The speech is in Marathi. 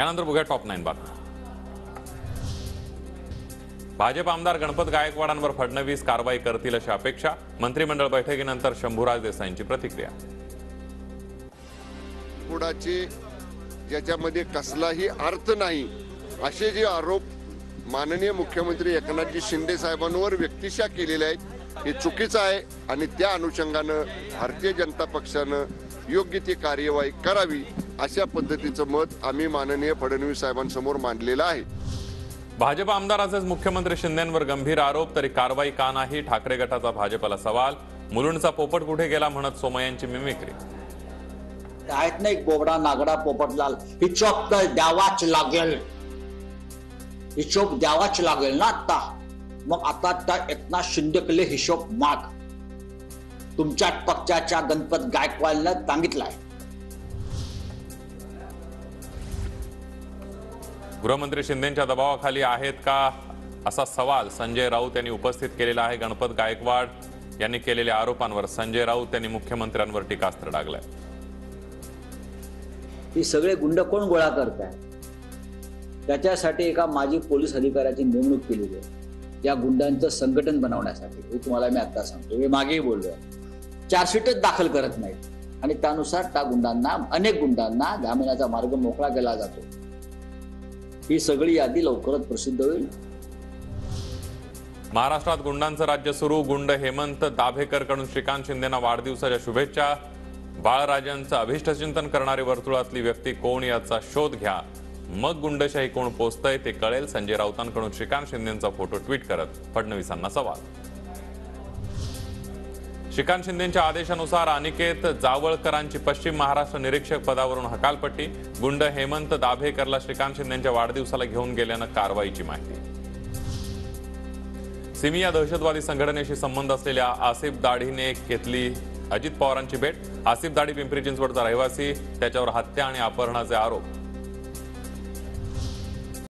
त्यानंतर बघूया टॉप 9 बातम्या। भाजप आमदार गणपत गायकवाडांवर फडणवीस कारवाई करतील अशी अपेक्षा। मंत्रिमंडळ बैठकीनंतर शंभूराज देसाईंची प्रतिक्रिया। पुढाचे ज्याच्यामध्ये कसलाही अर्थ नाही असे जे आरोप माननीय मुख्यमंत्री एकनाथजी शिंदे साहेबांवर व्यक्तिशः केलेले आहेत हे चुकीचं आहे आणि त्या अनुषंगानं भारतीय जनता पक्षानं योग्य ती कार्यवाही करावी अशा पद्धतीचं मत आम्ही माननीय फडणवीस साहेबांसमोर मांडलेलं आहे। भाजप आमदाराचेच मुख्यमंत्री शिंदेंवर गंभीर आरोप, तरी कारवाई का नाही? ठाकरे गटाचा भाजपला सवाल। मुलुंडचा पोपट कुठे गेला म्हणत सोमय्यांची मिमिक्री। आहेत ना एक बोबडा नागडा पोपटलाल, हिशोब तर द्यावाच लागेल, हिशोब द्यावाच लागेल ना आता। मग आता त्या एकनाथ शिंदेकडे हिशोब माग, तुमच्या पक्षाच्या गणपत गायकवाडनं सांगितलंय। गृहमंत्री शिंदेंच्या दबावाखाली आहेत का असा सवाल संजय राऊत यांनी उपस्थित केलेला आहे। गणपत गायकवाड यांनी केलेल्या आरोपांवर संजय राऊत यांनी मुख्यमंत्र्यांवर टीकास्त्र डागलंय। ही सगळे गुंड कोण गोळा करताय? त्याच्यासाठी एका माजी पोलीस अधिकाऱ्याची नेमणूक केलेली आहे या गुंडांचं संघटन बनवण्यासाठी। हे तुम्हाला मी आता सांगतो, मी मागेही बोललोय, चार्जशीटच दाखल करत नाहीत आणि त्यानुसार त्या गुंडांना, अनेक गुंडांना जामिनाचा मार्ग मोकळा केला जातो। ही सगळी यादी लवकरच प्रसिद्ध होईल। महाराष्ट्रात गुंडांचं राज्य सुरू। गुंड हेमंत दाभेकरकडून श्रीकांत शिंदेंना वाढदिवसाच्या शुभेच्छा। बाळराजांचं अभिष्टचिंतन करणारी वर्तुळातली व्यक्ती कोण याचा शोध घ्या, मग गुंडशाही कोण पोचतंय ते कळेल। संजय राऊतांकडून श्रीकांत शिंदेंचा फोटो ट्विट करत फडणवीसांना सवाल। श्रीकांत शिंदेंच्या आदेशानुसार अनिकेत जावळकरांची पश्चिम महाराष्ट्र निरीक्षक पदावरून हकालपट्टी। गुंड हेमंत दाभेकरला श्रीकांत शिंदेंच्या वाढदिवसाला घेऊन गेल्यानं कारवाईची माहिती। सिमी या दहशतवादी संघटनेशी संबंध असलेल्या आसिफ दाढीने घेतली अजित पवारांची भेट। आसिफ दाढी पिंपरी चिंचवडचा रहिवासी, त्याच्यावर हत्या आणि अपहरणाचे आरोप।